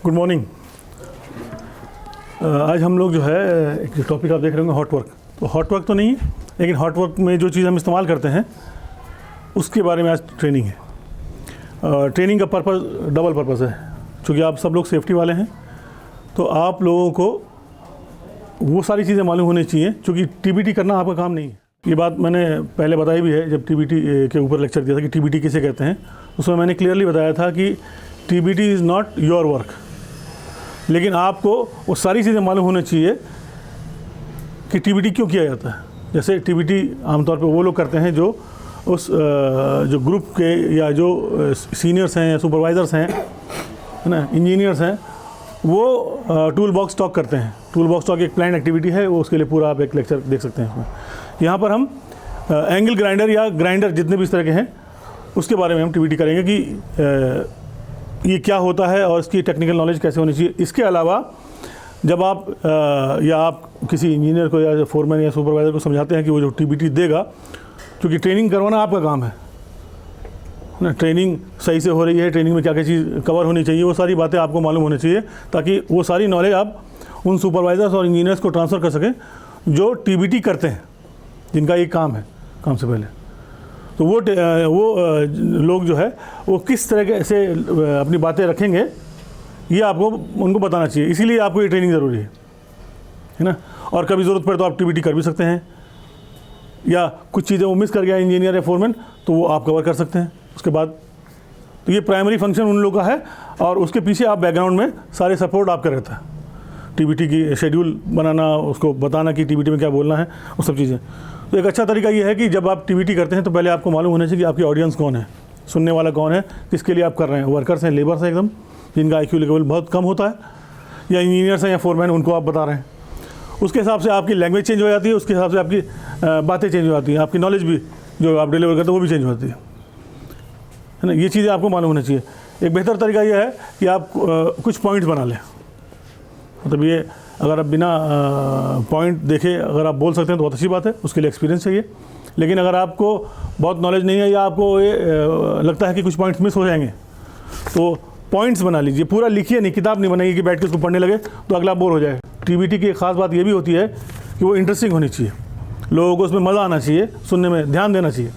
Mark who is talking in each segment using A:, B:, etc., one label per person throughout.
A: Good morning. आज हम लोग जो है एक टॉपिक आप देख रहे होंगे हॉट वर्क। तो हॉट वर्क तो नहीं है, लेकिन हॉट वर्क में जो चीज़ हम इस्तेमाल करते हैं उसके बारे में आज ट्रेनिंग है। ट्रेनिंग का पर्पज़ डबल पर्पज़ है, क्योंकि आप सब लोग सेफ्टी वाले हैं तो आप लोगों को वो सारी चीज़ें मालूम होनी चाहिए, क्योंकि टीबीटी करना आपका काम नहीं है। ये बात मैंने पहले बताई भी है जब टीबीटी के ऊपर लेक्चर दिया था कि टीबीटी किसे कहते हैं। उसमें मैंने क्लियरली बताया था कि TBT is not your work, लेकिन आपको वो सारी चीज़ें मालूम होनी चाहिए कि टीबीटी क्यों किया जाता है। जैसे टीबीटी आमतौर पे वो लोग करते हैं जो उस जो ग्रुप के या जो सीनियर्स हैं या सुपरवाइज़र्स हैं, है ना, इंजीनियर्स हैं, वो टूल बॉक्स टॉक करते हैं। टूल बॉक्स टॉक एक प्लान एक्टिविटी है, वो उसके लिए पूरा आप एक लेक्चर देख सकते हैं उसमें। यहाँ पर हम एंगल ग्राइंडर या ग्राइंडर जितने भी इस तरह के हैं उसके बारे में हम टीबीटी करेंगे कि ये क्या होता है और इसकी टेक्निकल नॉलेज कैसे होनी चाहिए। इसके अलावा जब आप या आप किसी इंजीनियर को या फोरमैन या सुपरवाइज़र को समझाते हैं कि वो जो टीबीटी देगा, क्योंकि ट्रेनिंग करवाना आपका काम है ना, ट्रेनिंग सही से हो रही है, ट्रेनिंग में क्या क्या चीज़ कवर होनी चाहिए, वो सारी बातें आपको मालूम होनी चाहिए, ताकि वो सारी नॉलेज आप उन सुपरवाइज़र्स और इंजीनियर्स को ट्रांसफ़र कर सकें जो टीबीटी करते हैं, जिनका ये काम है काम से पहले। तो वो लोग जो है वो किस तरह से अपनी बातें रखेंगे ये आपको उनको बताना चाहिए। इसीलिए आपको ये ट्रेनिंग ज़रूरी है ना। और कभी ज़रूरत पड़े तो आप टीबीटी कर भी सकते हैं, या कुछ चीज़ें वो मिस कर गया इंजीनियर या फोरमैन तो वो आप कवर कर सकते हैं उसके बाद। तो ये प्राइमरी फंक्शन उन लोगों का है, और उसके पीछे आप बैकग्राउंड में सारे सपोर्ट आपका रहता है। टीबीटी की शेड्यूल बनाना, उसको बताना कि टीबीटी में क्या बोलना है, वो सब चीज़ें। तो एक अच्छा तरीका ये है कि जब आप टीबीटी करते हैं तो पहले आपको मालूम होना चाहिए कि आपकी ऑडियंस कौन है, सुनने वाला कौन है, किसके लिए आप कर रहे हैं। वर्कर्स हैं, लेबर्स हैं एकदम जिनका IQ लेवल बहुत कम होता है, या इंजीनियर्स हैं या फोरमैन, उनको आप बता रहे हैं। उसके हिसाब से आपकी लैंग्वेज चेंज हो जाती है, उसके हिसाब से आपकी बातें चेंज हो जाती हैं, आपकी नॉलेज भी जो आप डिलीवर करते हैं वो भी चेंज हो जाती है ना। ये चीज़ें आपको मालूम होनी चाहिए। एक बेहतर तरीका ये है कि आप कुछ पॉइंट्स बना लें। मतलब ये अगर आप बिना पॉइंट देखे अगर आप बोल सकते हैं तो बहुत अच्छी बात है, उसके लिए एक्सपीरियंस चाहिए। लेकिन अगर आपको बहुत नॉलेज नहीं है या आपको ये लगता है कि कुछ पॉइंट्स मिस हो जाएंगे, तो पॉइंट्स बना लीजिए। पूरा लिखिए नहीं, किताब नहीं बनाइए कि बैठ के उसको पढ़ने लगे तो अगला बोर हो जाए। टीबीटी की एक ख़ास बात ये भी होती है कि वो इंटरेस्टिंग होनी चाहिए, लोगों को उसमें मज़ा आना चाहिए, सुनने में ध्यान देना चाहिए।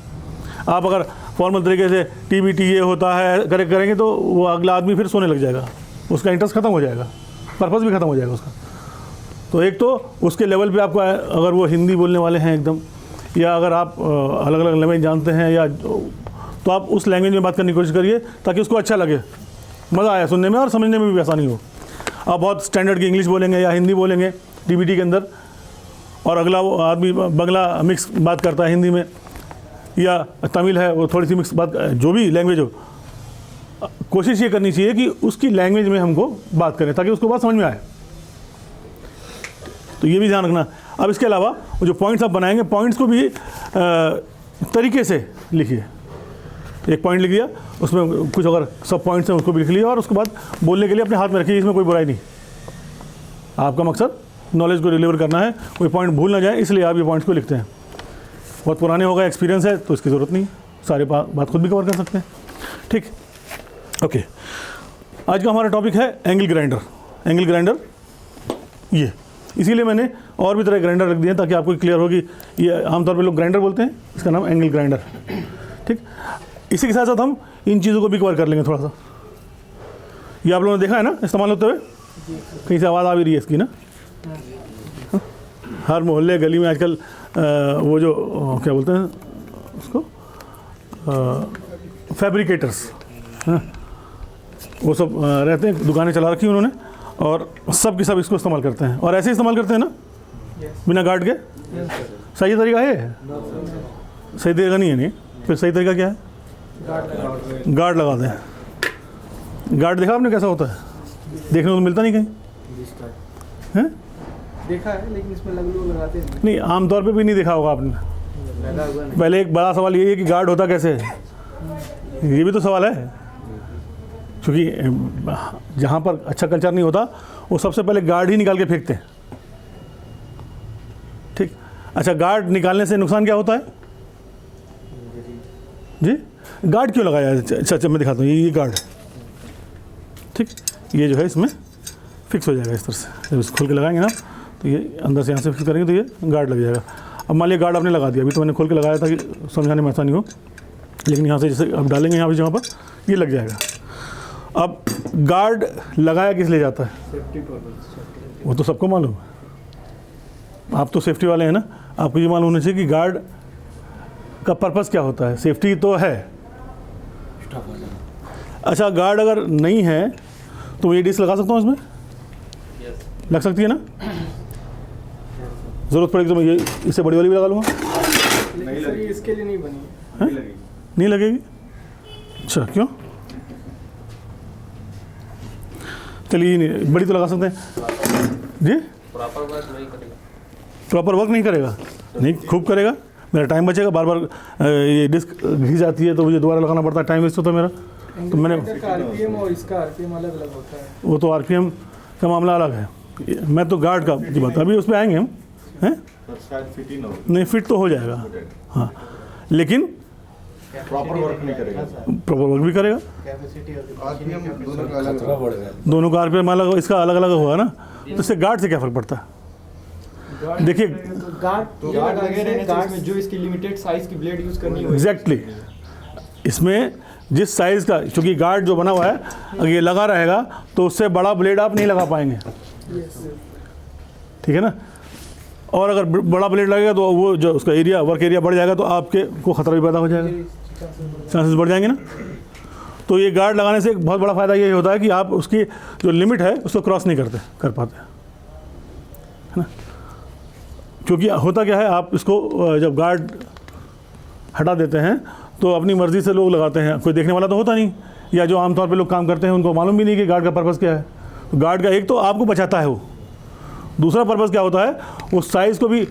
A: आप अगर फॉर्मल तरीके से टीबीटी ये होता है करेंगे तो वो अगला आदमी फिर सोने लग जाएगा, उसका इंटरेस्ट ख़त्म हो जाएगा, पर्पज़ भी ख़त्म हो जाएगा उसका। तो एक तो उसके लेवल पे आपको, अगर वो हिंदी बोलने वाले हैं एकदम, या अगर आप अलग अलग लैंग्वेज जानते हैं या, तो आप उस लैंग्वेज में बात करने की कोशिश करिए ताकि उसको अच्छा लगे, मज़ा आया सुनने में और समझने में भी आसानी हो। आप बहुत स्टैंडर्ड की इंग्लिश बोलेंगे या हिंदी बोलेंगे टीबीटी के अंदर, और अगला वो आदमी बंगला मिक्स बात करता है हिंदी में, या तमिल है वो थोड़ी सी मिक्स बात, जो भी लैंग्वेज हो, कोशिश ये करनी चाहिए कि उसकी लैंग्वेज में हमको बात करें ताकि उसको बात समझ में आए। तो ये भी ध्यान रखना। अब इसके अलावा जो पॉइंट्स आप बनाएंगे, पॉइंट्स को भी तरीके से लिखिए। एक पॉइंट लिख दिया, उसमें कुछ अगर सब पॉइंट्स हैं उसको भी लिख लिया, और उसके बाद बोलने के लिए अपने हाथ में रखिए। इसमें कोई बुराई नहीं, आपका मकसद नॉलेज को डिलीवर करना है, कोई पॉइंट भूल ना जाए, इसलिए आप ये पॉइंट्स को लिखते हैं। बहुत पुराने हो गए, एक्सपीरियंस है तो इसकी ज़रूरत नहीं, सारे बात खुद भी कवर कर सकते हैं। ठीक, ओके। आज का हमारा टॉपिक है एंगल ग्राइंडर। एंगल ग्राइंडर ये इसीलिए मैंने और भी तरह ग्राइंडर रख दिए ताकि आपको क्लियर हो कि ये आमतौर पे लोग ग्राइंडर बोलते हैं, इसका नाम एंगल ग्राइंडर। ठीक, इसी के साथ साथ हम इन चीज़ों को भी कवर कर लेंगे थोड़ा सा। ये आप लोगों ने देखा है ना इस्तेमाल होते हुए, कहीं से आवाज़ आ भी रही है इसकी ना। हर मोहल्ले गली में आजकल वो जो क्या बोलते हैं उसको, फैब्रिकेटर्स, वो सब रहते हैं, दुकानें चला रखी उन्होंने, और सब के सब इसको इस्तेमाल करते हैं, और ऐसे इस्तेमाल करते हैं ना बिना गार्ड के। सही तरीका है? सही तरीका नहीं है। नहीं, फिर सही तरीका क्या है? गार्ड लगाते हैं। गार्ड देखा आपने कैसा होता है? देखने को तो मिलता नहीं कहीं, हैं?
B: देखा है लेकिन इसमें लगाते
A: नहीं, आमतौर पे भी नहीं देखा होगा आपने। पहले एक बड़ा सवाल ये है कि गार्ड होता कैसे है, ये भी तो सवाल है। क्योंकि जहाँ पर अच्छा कल्चर नहीं होता वो सबसे पहले गार्ड ही निकाल के फेंकते हैं। ठीक, अच्छा, गार्ड निकालने से नुकसान क्या होता है जी? गार्ड क्यों लगाया? अच्छा, मैं दिखाता हूँ, ये गार्ड। ठीक, ये जो है इसमें फिक्स हो जाएगा इस तरह से। जब इसको खोल के लगाएंगे ना तो ये अंदर से यहाँ से फिक्स करेंगे तो ये गार्ड लग जाएगा। अब मान लिया गार्ड आपने लगा दिया, अभी तो मैंने खोल के लगाया था कि समझाने में आसानी हो, लेकिन यहाँ से जैसे अब डालेंगे यहाँ पे जहाँ पर ये लग जाएगा। अब गार्ड लगाया किस लिए जाता है
B: सेफ्टी पर्पस।
A: वो तो सबको मालूम है, आप तो सेफ्टी वाले हैं ना, आपको ये मालूम होना चाहिए कि गार्ड का पर्पस क्या होता है। सेफ्टी तो है। अच्छा, गार्ड अगर नहीं है तो ये डिस्क लगा सकता हूँ इसमें? लग सकती है ना? ज़रूरत पड़ेगी तो मैं ये इससे बड़ी वाली भी लगा लूँगा।
B: लेकिन सर ये इसके लिए नहीं बनी है।
A: नहीं लगेगी? अच्छा, क्यों? चलिए नहीं, बड़ी तो लगा सकते हैं जी।
C: प्रॉपर वर्क नहीं करेगा।
A: प्रॉपर वर्क नहीं करेगा? नहीं, खूब करेगा, मेरा टाइम बचेगा। बार बार ये डिस्क घिस जाती है तो मुझे दोबारा लगाना पड़ता है, टाइम वेस्ट होता है मेरा। तो मैंने
B: आरपीएम और इसका आरपीएम अलग अलग होता है।
A: वो तो आरपीएम का मामला अलग है, मैं तो गार्ड का की बात, अभी उस पर आएंगे हम, हैं? नहीं, फिट तो हो जाएगा हाँ, लेकिन
D: प्रॉपर वर्क नहीं करेगा।
A: प्रॉपर वर्क भी करेगा।
D: आरपीएम दोनों का अलग अलग।
A: दोनों का आरपीएम अलग, इसका अलग अलग होगा ना, तो इससे गार्ड से क्या फ़र्क पड़ता है? देखिए
B: गार्ड लगे रहने से इसमें जो इसकी लिमिटेड साइज की ब्लेड यूज करनी होगी।
A: एग्जैक्टली, इसमें जिस साइज़ का, क्योंकि गार्ड जो बना हुआ है अगर ये लगा रहेगा तो उससे बड़ा ब्लेड आप नहीं लगा पाएंगे, ठीक है ना? और अगर बड़ा ब्लेड लगेगा तो वो जो उसका एरिया, वर्क एरिया बढ़ जाएगा तो आपके को खतरा भी पैदा हो जाएगा, चांसेस बढ़ जाएंगे ना। तो ये गार्ड लगाने से एक बहुत बड़ा फ़ायदा ये होता है कि आप उसकी जो लिमिट है उसको क्रॉस नहीं कर पाते, है ना? क्योंकि होता क्या है, आप इसको जब गार्ड हटा देते हैं तो अपनी मर्ज़ी से लोग लगाते हैं, कोई देखने वाला तो होता नहीं, या जो आमतौर पे लोग काम करते हैं उनको मालूम भी नहीं कि गार्ड का पर्पस क्या है। तो गार्ड का एक तो आपको बचाता है वो, दूसरा पर्पस क्या होता है, वो साइज़ को भी,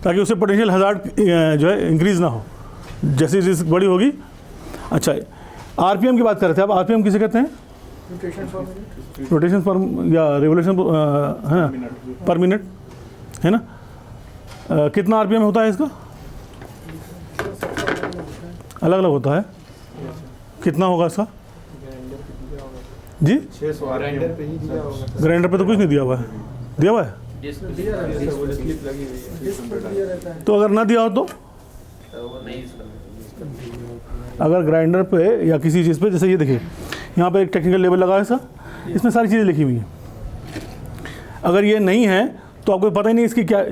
A: ताकि उससे पोटेंशियल हज़ार्ड जो है इंक्रीज़ ना हो, जैसी रिस्क बड़ी होगी। अच्छा, आरपीएम की बात कर रहे थे आप, आरपीएम किसे कहते हैं? रोटेशन पर या रेवोल्यूशन है ना, पर मिनट, है ना? कितना आरपीएम होता है इसका? अलग अलग होता है। कितना होगा इसका जी?
D: 600
B: ग्राइंडर पे ही दिया होगा।
A: ग्राइंडर पे तो कुछ नहीं दिया हुआ है, दिया हुआ है
C: डिस्क
B: दिया रहता है, वो स्लिप लगी हुई है। डिस्क पर दिया रहता है।
A: तो अगर ना दिया हो तो?
C: वो नहीं इसका।
A: अगर ग्राइंडर पे या किसी चीज़ पे, जैसे ये देखिए यहाँ पे एक टेक्निकल लेवल लगा है सर, इसमें सारी चीज़ें लिखी हुई हैं। अगर ये नहीं है तो आपको पता ही नहीं इसकी क्या।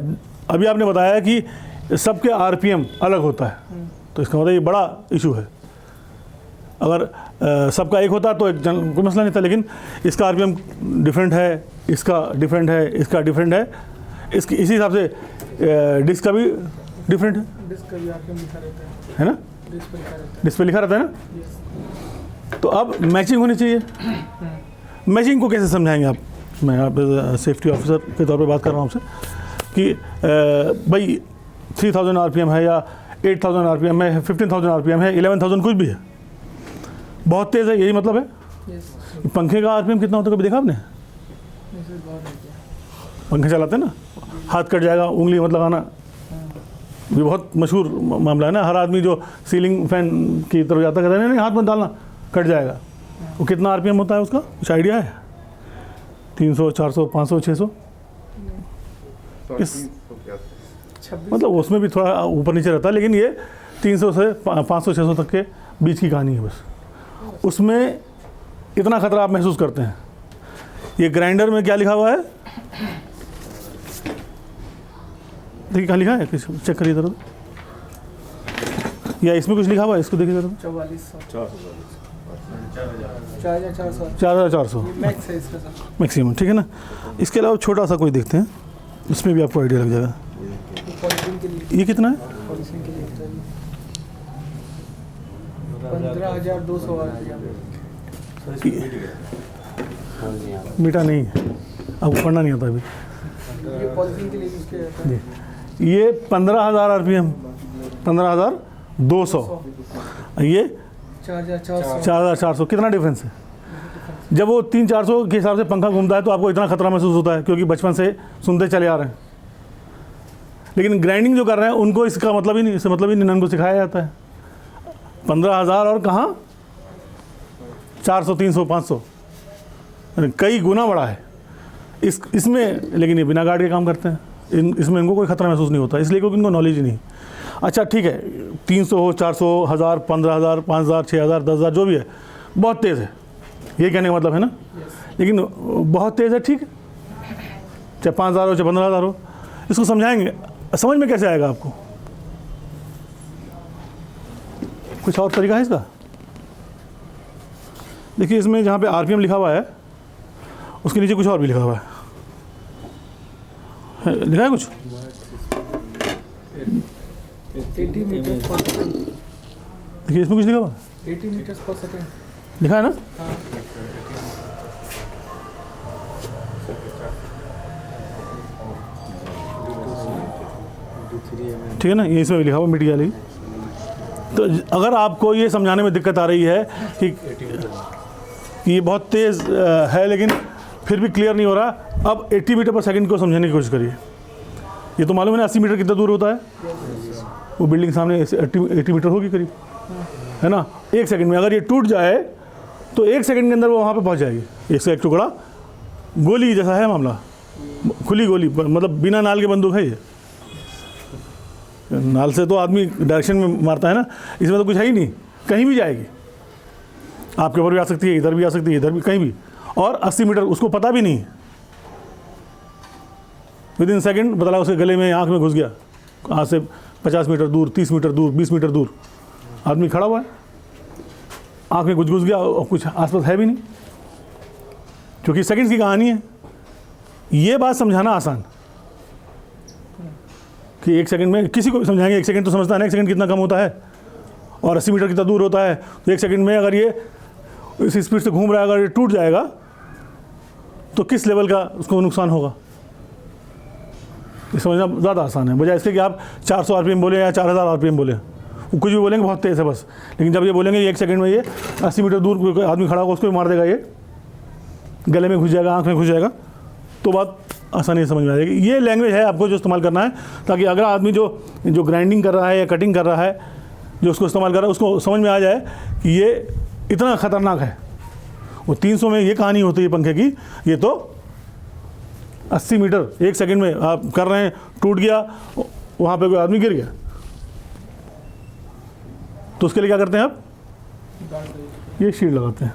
A: अभी आपने बताया कि सबके आरपीएम अलग होता है, तो इसका मतलब ये बड़ा इशू है। अगर सबका एक होता तो कोई मसला नहीं था, लेकिन इसका आरपीएम डिफरेंट है, इसका डिफरेंट है, इसका डिफरेंट है, इसकी इसी हिसाब से डिस्क का भी डिफरेंट है,
B: डिस्क का भी आरपीएम लिखा रहता
A: है
B: है।
A: ना?
B: डिस्क पर लिखा रहता है।
A: डिस्क पे लिखा रहता है ना?
B: Yes।
A: तो अब मैचिंग होनी चाहिए। मैचिंग को कैसे समझाएंगे आप? मैं आप सेफ्टी ऑफिसर के तौर पे बात कर रहा हूँ आपसे कि भाई 3000 आरपीएम है या 8000 आरपीएम है, 15000 आरपीएम है, 11000 कुछ भी है, बहुत तेज़ है, यही मतलब है।
B: Yes।
A: पंखे का आरपीएम कितना होता है कभी देखा आपने?
B: नहीं सर, बहुत नहीं किया।
A: पंखे चलाते हैं ना, हाथ कट जाएगा, उंगली मत लगाना, ये बहुत मशहूर मामला है ना। हर आदमी जो सीलिंग फैन की तरफ जाता कहता है नहीं हाथ मत डालना, कट जाएगा। वो कितना आरपीएम होता है उसका कुछ आइडिया है? 300, 400, 500, 600? इस
B: 26
A: मतलब उसमें भी थोड़ा ऊपर नीचे रहता है, लेकिन ये 300 से 500, 600 तक के बीच की कहानी है बस। उसमें इतना खतरा आप महसूस करते हैं। ये ग्राइंडर में क्या लिखा हुआ है देखिए, क्या लिखा है, चेक करिए जरा, या इसमें कुछ लिखा हुआ है, इसको देखिए जरा।
B: 4400 4400
A: 4400
B: मैक्स है इसका सर।
A: मैक्सिमम, ठीक है ना? इसके अलावा छोटा सा कोई देखते हैं, इसमें भी आपको आइडिया लग जाएगा।
B: पॉलिथीन के लिए,
A: ये कितना है?
B: पॉलिथीन के लिए 15200 आरपीएम।
A: मीठा नहीं है, आपको पढ़ना नहीं आता अभी।
B: ये पॉलिथीन के लिए यूज किया जाता है।
A: जी, ये 15000 आरपीएम, 15200, ये
B: 4400।
A: 4400, कितना डिफरेंस है? जब वो 300-400 के हिसाब से पंखा घूमता है तो आपको इतना खतरा महसूस होता है, क्योंकि बचपन से सुनते चले आ रहे हैं। लेकिन ग्राइंडिंग जो कर रहे हैं उनको इसका मतलब ही नहीं, इससे मतलब ही नहीं, उनको सिखाया जाता है। 15000 और कहाँ 400, 300, 500, कई गुना बड़ा है इसमें, लेकिन ये बिना गार्ड के काम करते हैं। इसमें इनको कोई खतरा महसूस नहीं होता, इसलिए क्योंकि इनको नॉलेज ही नहीं। अच्छा ठीक है, 300 हो, 400, 1000, 15,000, 5,000, 6,000, 10,000 जो भी है, बहुत तेज़ है, ये कहने का मतलब है ना। लेकिन बहुत तेज़ है, ठीक है, चाहे 5,000 हो चाहे 15,000 हो, इसको समझाएंगे, समझ में कैसे आएगा आपको? कुछ और तरीका है इसका? देखिए इसमें जहाँ पे आरपीएम लिखा हुआ है उसके नीचे कुछ और भी लिखा हुआ है, लिखा है कुछ?
B: 80 मीटर पर सेकंड।
A: देखिए इसमें कुछ लिखा हुआ है,
B: 80 मीटर पर सेकंड
A: लिखा है ना। ठीक है ना, ये इसमें भी लिखा हुआ मिट गया। तो अगर आपको ये समझाने में दिक्कत आ रही है कि ये बहुत तेज़ है लेकिन फिर भी क्लियर नहीं हो रहा, अब 80 मीटर पर सेकंड को समझने की कोशिश करिए। ये तो मालूम है ना 80 मीटर कितना दूर होता है, वो बिल्डिंग सामने 80 मीटर होगी करीब, है ना। 1 सेकंड में अगर ये टूट जाए तो 1 सेकंड के अंदर वो वहाँ पे पहुँच जाएगी। एक टुकड़ा गोली जैसा है मामला, खुली गोली, मतलब बिना नाल के बंदूक है ये। नाल से तो आदमी डायरेक्शन में मारता है ना, इसमें तो कुछ है ही नहीं, कहीं भी जाएगी, आपके ऊपर भी आ सकती है, इधर भी आ सकती है, इधर भी, कहीं भी। और 80 मीटर उसको पता भी नहीं, विदिन सेकंड बता, उसके गले में, आँख में घुस गया, आज से 50 मीटर दूर, 30 मीटर दूर, 20 मीटर दूर आदमी खड़ा हुआ है, आँख में कुछ घुस गया और कुछ आसपास है भी नहीं, क्योंकि सेकंड्स की कहानी है। ये बात समझाना आसान कि 1 सेकंड में किसी को भी समझाएंगे, 1 सेकंड तो समझता है ना, 1 सेकंड कितना कम होता है और 80 मीटर कितना दूर होता है। तो 1 सेकंड में अगर ये इस स्पीड से घूम रहा है, अगर ये टूट जाएगा तो किस लेवल का उसको नुकसान होगा, ये समझना ज़्यादा आसान है, बजाय इसके कि आप 400 आरपीएम बोले या 4000 आरपीएम बोले। वो कुछ भी बोलेंगे बहुत तेज़ है बस, लेकिन जब ये बोलेंगे 1 सेकंड में ये 80 मीटर दूर कोई आदमी खड़ा होगा, उसको भी मार देगा, ये गले में घुस जाएगा, आँख में घुस जाएगा, तो बात आसानी से समझ में आ जाएगी। ये लैंग्वेज है आपको जो इस्तेमाल करना है, ताकि अगला आदमी जो ग्राइंडिंग कर रहा है या कटिंग कर रहा है, जो उसको इस्तेमाल कर रहा है, उसको समझ में आ जाए कि ये इतना ख़तरनाक है। वो 300 में ये कहानी होती है पंखे की, ये तो 80 मीटर 1 सेकंड में आप कर रहे हैं, टूट गया, वहाँ पे कोई आदमी गिर गया, तो उसके लिए क्या करते हैं आप? ये शील्ड लगाते हैं,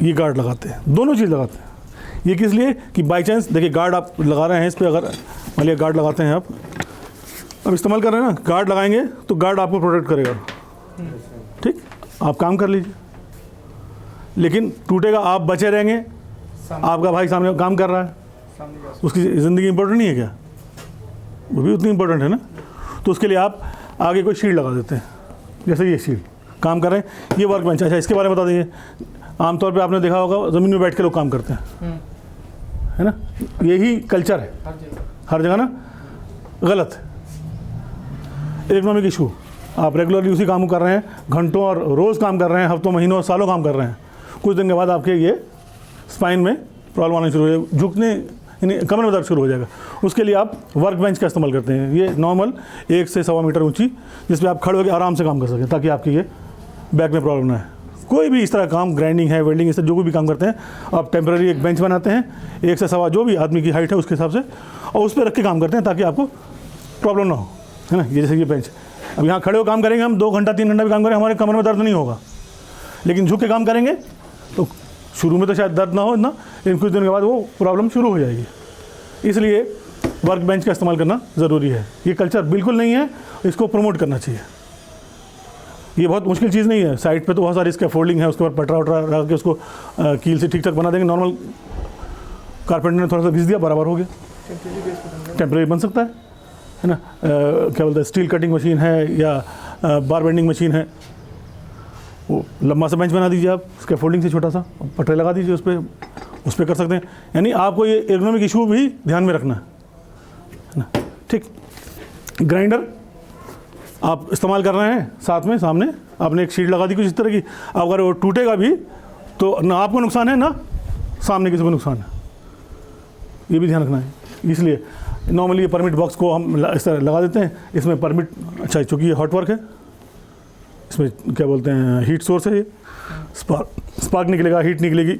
A: ये गार्ड लगाते हैं, दोनों चीज़ लगाते हैं। ये किस लिए कि बाई चांस, देखिए गार्ड आप लगा रहे हैं इस पर, अगर मान लिया गार्ड लगाते हैं आप, अब इस्तेमाल कर रहे हैं ना, गार्ड लगाएंगे तो गार्ड आपको प्रोटेक्ट करेगा, ठीक, आप काम कर लीजिए, लेकिन टूटेगा, आप बचे रहेंगे, आपका भाई सामने काम कर रहा है, उसकी ज़िंदगी इंपॉर्टेंट नहीं है क्या? वो भी उतनी इंपॉर्टेंट है ना। तो उसके लिए आप आगे कोई शील्ड लगा देते हैं, जैसे ये शील्ड काम कर रहे हैं, ये वर्क बेंच। अच्छा इसके बारे में बता दीजिए, आमतौर पे आपने देखा होगा ज़मीन में बैठ के लोग काम करते हैं, है ना, यही कल्चर है हर जगह ना, गलत है। इकोनॉमिक इशू, आप रेगुलरली उसी काम को कर रहे हैं, घंटों और रोज़ काम कर रहे हैं, हफ्तों, महीनों, सालों काम कर रहे हैं, कुछ दिन के बाद आपके ये स्पाइन में प्रॉब्लम आना शुरू हो जाएगी, झुकने यानी कमर में दर्द शुरू हो जाएगा। उसके लिए आप वर्क बेंच का इस्तेमाल करते हैं, ये नॉर्मल 1 से 1.25 मीटर ऊंची, जिसपे आप खड़े होकर आराम से काम कर सकें, ताकि आपकी ये बैक में प्रॉब्लम ना है। कोई भी इस तरह काम, ग्राइंडिंग है, वेल्डिंग, इससे जो भी काम करते हैं, आप टेम्पररी एक बेंच बनाते हैं 1 से 1.25 जो भी आदमी की हाइट है उसके हिसाब से, और उस पर रख के काम करते हैं ताकि आपको प्रॉब्लम ना हो, है ना। ये जैसे ये बेंच, अब यहाँ खड़े हो काम करेंगे हम 2 घंटा 3 घंटा भी काम करें, हमारे कमर में दर्द नहीं होगा, लेकिन झुक के काम करेंगे तो शुरू में तो शायद दर्द ना हो इतना, लेकिन कुछ दिन के बाद वो प्रॉब्लम शुरू हो जाएगी। इसलिए वर्क बेंच का इस्तेमाल करना ज़रूरी है। ये कल्चर बिल्कुल नहीं है, इसको प्रमोट करना चाहिए। ये बहुत मुश्किल चीज़ नहीं है, साइड पे तो बहुत सारी स्कैफोल्डिंग है, उसके बाद पटरा वटरा रख के उसको कील से ठीक ठाक बना देंगे, नॉर्मल कारपेंटर ने थोड़ा सा घिस दिया, बराबर हो गया, टेम्परेरी बन सकता है ना। क्या बोलते हैं, स्टील कटिंग मशीन है या बार बेंडिंग मशीन है, वो लंबा सा बेंच बना दीजिए आप, स्कैफोल्डिंग से छोटा सा पटरे लगा दीजिए, उस पर कर सकते हैं। यानी आपको ये एर्गोनॉमिक इशू भी ध्यान में रखना है ना, ठीक। ग्राइंडर आप इस्तेमाल कर रहे हैं, साथ में सामने आपने एक शीट लगा दी कुछ इस तरह की, अगर वो टूटेगा भी तो ना आपको नुकसान है ना सामने किसी को नुकसान है, ये भी ध्यान रखना है। इसलिए नॉर्मली ये परमिट बॉक्स को हम इस तरह लगा देते हैं, इसमें परमिट, अच्छा चूँकि ये हॉट वर्क है, इसमें क्या बोलते हैं हीट सोर्स है, ये स्पार्क निकलेगा, हीट निकलेगी,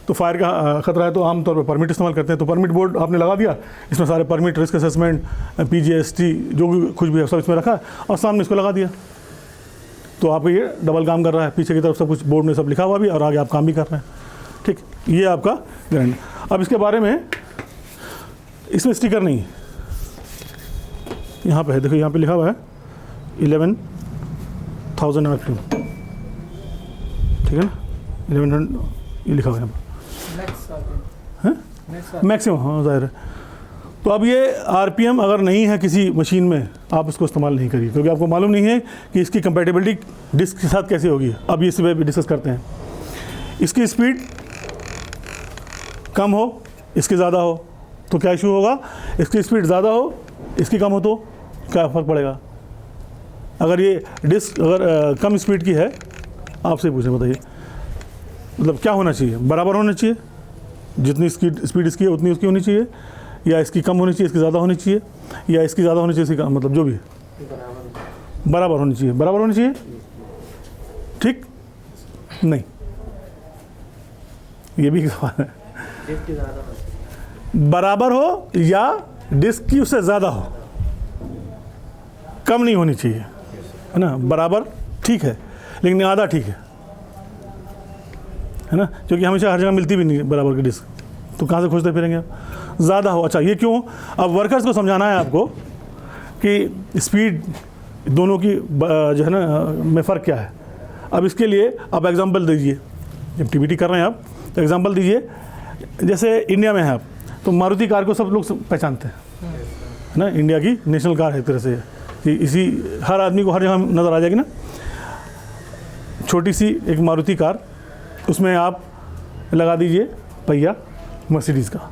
A: तो फायर का खतरा है तो आमतौर पर परमिट इस्तेमाल करते हैं। तो परमिट बोर्ड आपने लगा दिया, इसमें सारे परमिट, रिस्क असेसमेंट, PGST जो भी कुछ भी है सब इसमें रखा है और सामने इसको लगा दिया। तो आप ये डबल काम कर रहा है, पीछे की तरफ सब कुछ बोर्ड में सब लिखा हुआ भी और आगे आप काम भी कर रहे हैं। ठीक, ये आपका ग्राइंडर। अब इसके बारे में, इसमें स्टिकर नहीं है, यहाँ पे है, देखो यहाँ पे लिखा हुआ है 11,000 RPM, ठीक है ना, 1100 ये लिखा हुआ है मैक्सिमम, हाँ जाहिर है। तो अब ये RPM अगर नहीं है किसी मशीन में, आप इसको इस्तेमाल नहीं करिए, क्योंकि आपको मालूम नहीं है कि इसकी कंपैटिबिलिटी डिस्क के साथ कैसे होगी। अब ये इस पर भी डिस्कस करते हैं। इसकी स्पीड कम हो, इसकी ज़्यादा हो तो क्या इशू होगा, इसकी स्पीड ज़्यादा हो, इसकी कम हो तो क्या फ़र्क पड़ेगा। अगर ये डिस्क अगर कम स्पीड की है, आपसे पूछें, बताइए मतलब क्या होना चाहिए, बराबर होना चाहिए, जितनी स्पीड इसकी है उतनी उसकी होनी चाहिए, या इसकी कम होनी चाहिए, इसकी ज़्यादा होनी चाहिए, या इसकी ज़्यादा होनी चाहिए, इसकी कम, मतलब जो भी बराबर होनी चाहिए, बराबर होनी चाहिए, ठीक नहीं, ये भी सवाल है। बराबर हो या डिस्क की उससे ज़्यादा हो, कम नहीं होनी चाहिए, है ना। बराबर ठीक है लेकिन आधा ठीक है ना, क्योंकि हमेशा हर जगह मिलती भी नहीं बराबर की डिस्क, तो कहाँ से खोजते फिरेंगे। ज़्यादा हो, अच्छा ये क्यों, अब वर्कर्स को समझाना है आपको कि स्पीड दोनों की जो है ना में फ़र्क क्या है। अब इसके लिए आप एग्जांपल दीजिए, जब TBT कर रहे हैं आप तो एग्जांपल दीजिए। जैसे इंडिया में है आप, तो मारुति कार को सब लोग पहचानते हैं, है ना, इंडिया की नेशनल कार है एक तरह से, कि इसी हर आदमी को हर जगह नज़र आ जाएगी ना। छोटी सी एक मारुति कार, उसमें आप लगा दीजिए पहिया मर्सिडीज़ का।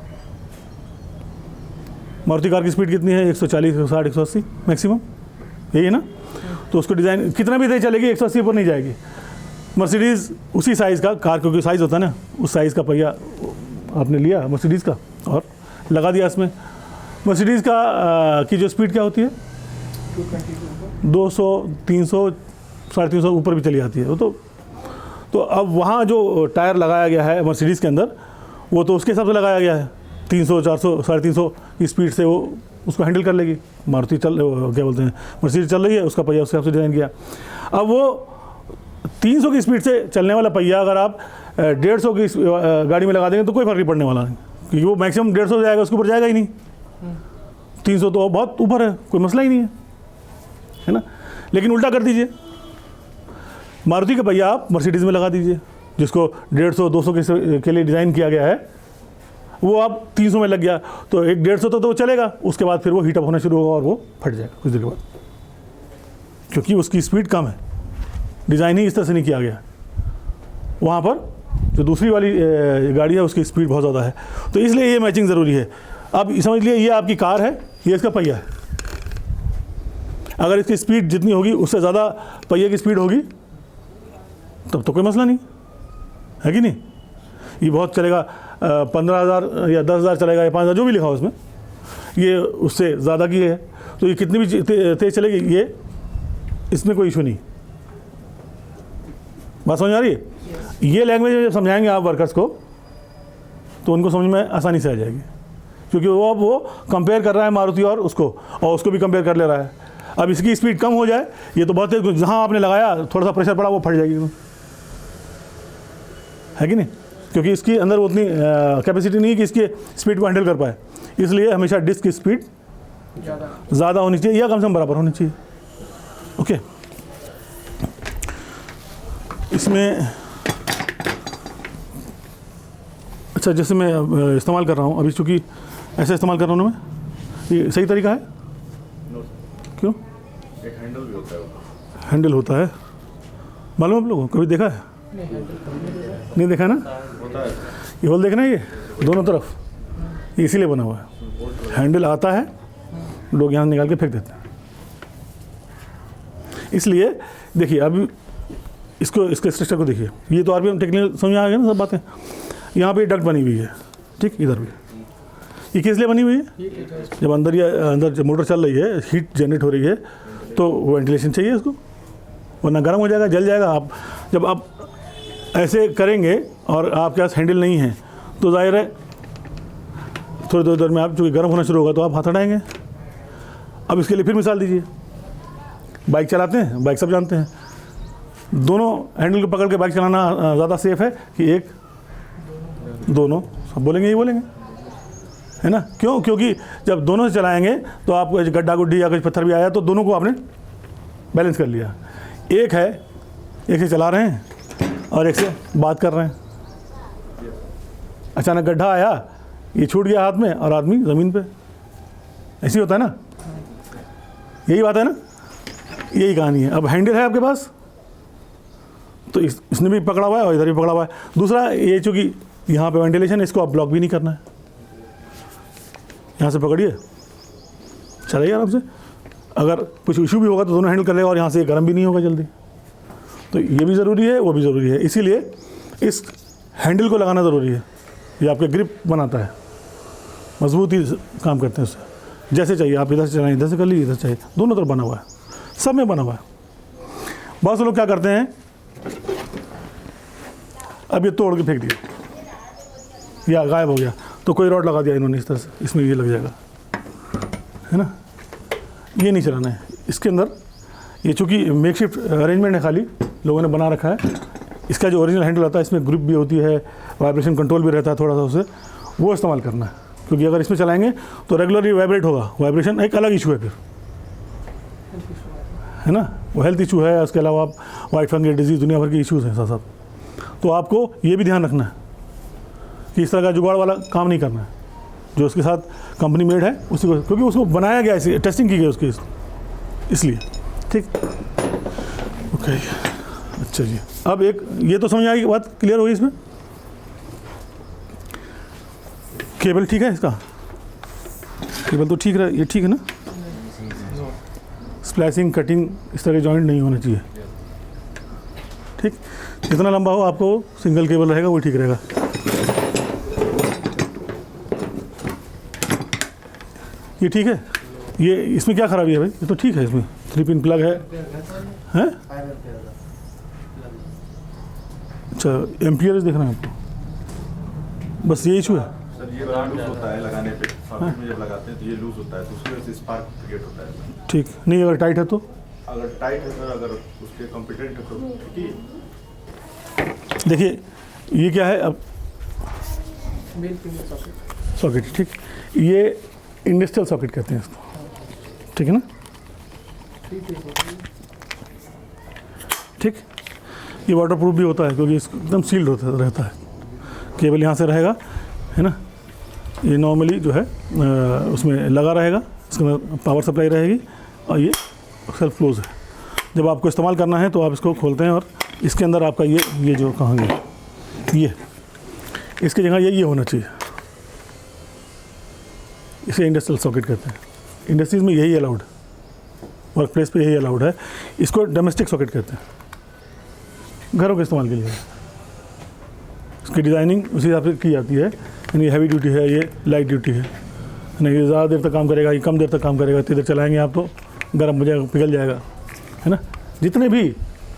A: मारुति कार की स्पीड कितनी है, 140, 160, 180 मैक्सिमम, यही है ना। तो उसको डिज़ाइन कितना भी तेज चलेगी 180 पर नहीं जाएगी। मर्सिडीज़ उसी साइज़ का कार, क्योंकि साइज़ होता है ना, उस साइज़ का पहिया आपने लिया मर्सिडीज़ का और लगा दिया इसमें। मर्सिडीज़ का की जो स्पीड क्या होती है, 200, 300, 350 ऊपर भी चली जाती है वो। तो अब वहाँ जो टायर लगाया गया है मर्सिडीज़ के अंदर, वो तो उसके हिसाब से लगाया गया है, 300, 400, 350 की स्पीड से वो उसको हैंडल कर लेगी। मारुति क्या बोलते हैं, मर्सिडीज़ चल रही है, उसका पहिया उसके हिसाब से डिज़ाइन किया। अब वो 300 की स्पीड से चलने वाला पहिया अगर आप 150 की गाड़ी में लगा देंगे तो कोई फ़र्क नहीं पड़ने वाला नहीं, क्योंकि वो मैक्सिमम 150 जाएगा, उसके ऊपर जाएगा ही नहीं। 300 तो बहुत ऊपर है, कोई मसला ही नहीं है ना। लेकिन उल्टा कर दीजिए, मारुति का पहिया आप मर्सिडीज़ में लगा दीजिए, जिसको 150, 200 के लिए डिज़ाइन किया गया है, वो आप 300 में लग गया तो 150 तो वो चलेगा, उसके बाद फिर वो हीटअप होना शुरू होगा और वो फट जाएगा कुछ देर के बाद, क्योंकि उसकी स्पीड कम है, डिज़ाइन ही इस तरह से नहीं किया गया। वहाँ पर जो दूसरी वाली गाड़ी है उसकी स्पीड बहुत ज़्यादा है, तो इसलिए ये मैचिंग ज़रूरी है। अब समझ लिए, ये आपकी कार है, ये इसका पहिया है। अगर इसकी स्पीड जितनी होगी उससे ज़्यादा पहिए की स्पीड होगी तब तो कोई मसला नहीं है, कि नहीं। ये बहुत चलेगा, 15,000 या 10,000 चलेगा या 5,000 जो भी लिखा हो उसमें, ये उससे ज़्यादा की है तो ये कितनी भी तेज़ चलेगी, ये इसमें कोई इशू नहीं। बात समझ आ रही है। ये लैंग्वेज जब समझाएंगे आप वर्कर्स को तो उनको समझ में आसानी से आ जाएगी, क्योंकि वो अब वो कंपेयर कर रहा है मारुति और उसको भी कंपेयर कर ले रहा है। अब इसकी स्पीड कम हो जाए, ये तो बहुत तेज, जहाँ आपने लगाया थोड़ा सा प्रेशर पड़ा वो फट जाएगी, है कि नहीं, क्योंकि इसकी अंदर उतनी कैपेसिटी नहीं है कि इसकी स्पीड को हैंडल कर पाए। इसलिए हमेशा डिस्क की स्पीड ज़्यादा होनी चाहिए या कम से कम बराबर होनी चाहिए। ओके, इसमें अच्छा, जैसे मैं इस्तेमाल कर रहा हूँ अभी, चूँकि ऐसे इस्तेमाल कर रहा हूँ ना मैं, ये सही तरीका है? क्यों?
D: एक हैंडल भी होता है,
A: हैंडल होता है, मालूम आप लोगों को, कभी देखा है? नहीं देखा ना।
D: होता है
A: ये होल देखना है, ये दोनों तरफ, ये इसीलिए बना हुआ है। हैंडल आता है, लोग यहाँ निकाल के फेंक देते हैं। इसलिए देखिए, अब इसके स्ट्रक्चर को देखिए, ये तो RPM टेक्निकल समझ आ गया ना सब बातें। यहाँ पे डक्ट बनी हुई है, ठीक, इधर भी। ये किस लिए बनी हुई है? जब अंदर जब मोटर चल रही है, हीट जनरेट हो रही है, तो वेंटिलेशन चाहिए इसको, वरना गर्म हो जाएगा, जल जाएगा। आप जब आप ऐसे करेंगे और आपके पास हैंडल नहीं है तो जाहिर है थोड़ी देर में आप चूँकि गर्म होना शुरू होगा तो आप हाथ हटाएंगे। अब इसके लिए फिर मिसाल दीजिए, बाइक चलाते हैं, बाइक सब जानते हैं, दोनों हैंडल को पकड़ के बाइक चलाना ज़्यादा सेफ है कि एक दोनों? सब बोलेंगे, यही बोलेंगे, है ना? क्यों? क्योंकि जब दोनों से चलाएंगे तो आपको गड्ढा गुड्ढी या कुछ पत्थर भी आया तो दोनों को आपने बैलेंस कर लिया। एक है, एक से चला रहे हैं और एक से बात कर रहे हैं, अचानक गड्ढा आया, ये छूट गया हाथ में और आदमी ज़मीन पे, ऐसे ही होता है ना? यही बात है ना, यही कहानी है। अब हैंडल है आपके पास तो इसने भी पकड़ा हुआ है और इधर भी पकड़ा हुआ है। दूसरा ये चूँकि यहाँ पे वेंटिलेशन है, इसको आप ब्लॉक भी नहीं करना है, यहाँ से पकड़िए, चलाइए आराम से। अगर कुछ इशू भी होगा तो दोनों हैंडल कर लेगा और यहाँ से ये गर्म भी नहीं होगा जल्दी। तो ये भी ज़रूरी है, वो भी ज़रूरी है, इसीलिए इस हैंडल को लगाना ज़रूरी है। ये आपके ग्रिप बनाता है, मजबूती काम करते हैं उससे। जैसे चाहिए आप इधर से चलाएं, इधर से कर लीजिए, इधर चाहिए, दोनों तरफ बना हुआ है, सब में बना हुआ है। बहुत से लोग क्या करते हैं, अब ये तोड़ के फेंक दिया या गायब हो गया, तो कोई रॉड लगा दिया इन्होंने इस तरह से, इसमें ये लग जाएगा, है ना? ये नहीं चलाना है। इसके अंदर ये चूँकि मेकशिफ्ट अरेंजमेंट है, खाली लोगों ने बना रखा है। इसका जो ओरिजिनल हैंडल आता है इसमें ग्रिप भी होती है, वाइब्रेशन कंट्रोल भी रहता है थोड़ा सा, उसे वो इस्तेमाल करना है। क्योंकि अगर इसमें चलाएंगे तो रेगुलरली वाइब्रेट होगा, वाइब्रेशन एक अलग इशू है फिर, है ना? वो हेल्थ इशू है, उसके अलावा आप वाइट फंगल डिजीज़, दुनिया भर के इशूज़ हैं साथ साथ। तो आपको ये भी ध्यान रखना है कि इस तरह का जुगाड़ वाला काम नहीं करना है। जो उसके साथ कंपनी मेड है उसी को, क्योंकि उसको बनाया गया, ऐसी टेस्टिंग की गई उसकी, इसलिए। ठीक, ओके, अच्छा जी। अब एक ये तो समझ आई, बात क्लियर हुई इसमें? केबल ठीक है, इसका केबल तो ठीक रहा, ये ठीक है ना? स्प्लाइसिंग, कटिंग, इस तरह के जॉइंट नहीं होने चाहिए। ठीक, जितना लंबा हो आपको सिंगल केबल रहेगा वो ठीक रहेगा। ये ठीक है? ये इसमें क्या खराबी है भाई? ये तो ठीक है, इसमें 3 पिन प्लग है, हैं? अच्छा, एम्पियर देख रहे हैं आपको, बस ये इशू है।
D: सर ये लूज होता है लगाने पे, सॉकेट में जब लगाते हैं तो ये लूज होता है, तो उसकी वजह से स्पार्क क्रिएट होता है।
A: ठीक, नहीं अगर टाइट है तो?
D: अगर टाइट है सर, अगर उसके कॉम्पिटेंट है तो ठीक है।
A: देखिए ये क्या है, अब सॉकेट, ठीक, ये इंडस्ट्रियल सॉकेट कहते हैं इसको, ठीक है ना? ठीक, ये वाटर प्रूफ भी होता है क्योंकि इसको एकदम सील्ड होता रहता है। केबल यहाँ से रहेगा, है ना? ये नॉर्मली जो है उसमें लगा रहेगा, इसके अंदर पावर सप्लाई रहेगी और ये सेल्फ क्लोज है। जब आपको इस्तेमाल करना है तो आप इसको खोलते हैं और इसके अंदर आपका ये जो कहेंगे, ये इसकी जगह ये होना चाहिए। इसे इंडस्ट्रियल सॉकेट कहते हैं। इंडस्ट्रीज़ में यही अलाउड, वर्क प्लेस पर यही अलाउड है। इसको डोमेस्टिक सॉकेट कहते हैं, घरों के इस्तेमाल के लिए। इसकी डिज़ाइनिंग उसी हिसाब से की जाती है, यानी हैवी ड्यूटी है, ये लाइट ड्यूटी है नहीं, ये ज़्यादा देर तक काम करेगा, ये कम देर तक काम करेगा। इतनी देर चलाएंगे आप तो गर्म हो जाएगा, पिघल जाएगा, है ना? जितने भी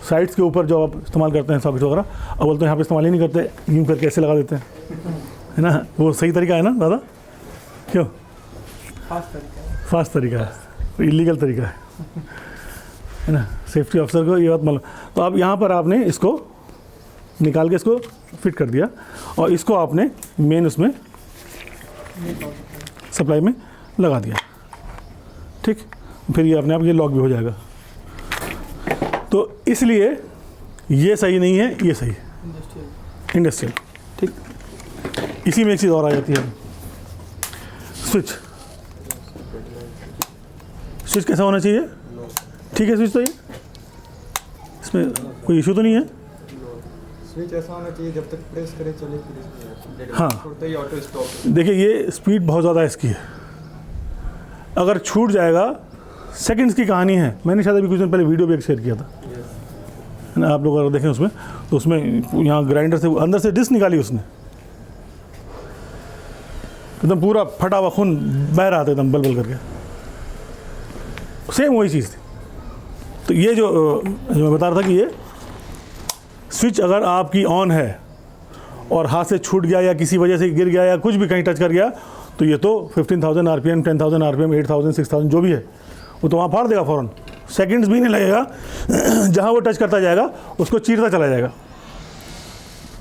A: साइट्स के ऊपर जो आप इस्तेमाल करते हैं सॉकेट वगैरह, अव्वल तो यहाँ पे इस्तेमाल ही नहीं करते, यूँ करके ऐसे लगा देते हैं, है ना? वो सही तरीका है ना दादा? क्यों? फास्ट तरीका है, इलीगल तरीका है ना? सेफ्टी ऑफिसर को ये बात मालूम। तो अब यहाँ पर आपने इसको निकाल के इसको फिट कर दिया और इसको आपने मेन उसमें सप्लाई में लगा दिया। ठीक, फिर ये अपने आप ये लॉक भी हो जाएगा। तो इसलिए ये सही नहीं है, ये सही है, इंडस्ट्रियल। ठीक, इसी में एक चीज़ और आ जाती है, स्विच। स्विच कैसा होना चाहिए? ठीक है, स्विच तो ये इसमें कोई इशू तो नहीं है।
B: स्विच ऐसा होना चाहिए जब तक प्रेस करे चले, फिर
A: हाँ,
B: छोड़ते ही ऑटो स्टॉप।
A: देखिए ये स्पीड बहुत ज़्यादा इसकी है, अगर छूट जाएगा, सेकंड्स की कहानी है। मैंने शायद अभी कुछ दिन पहले वीडियो भी एक शेयर किया था, है ना? आप लोग अगर देखें उसमें, तो उसमें यहाँ ग्राइंडर से अंदर से डिस्क निकाली उसने, एकदम पूरा फटा हुआ खून बह रहा था एकदम बल बल करके। सेम वही चीज़ थी। तो ये जो मैं बता रहा था कि ये स्विच अगर आपकी ऑन है और हाथ से छूट गया या किसी वजह से गिर गया या कुछ भी कहीं टच कर गया तो ये तो 15,000 RPM, 10,000 RPM, 8,000, 6,000 जो भी है वो तो वहाँ फाड़ देगा फ़ौरन, सेकंड्स भी नहीं लगेगा। जहाँ वो टच करता जाएगा उसको चीरता चला जाएगा।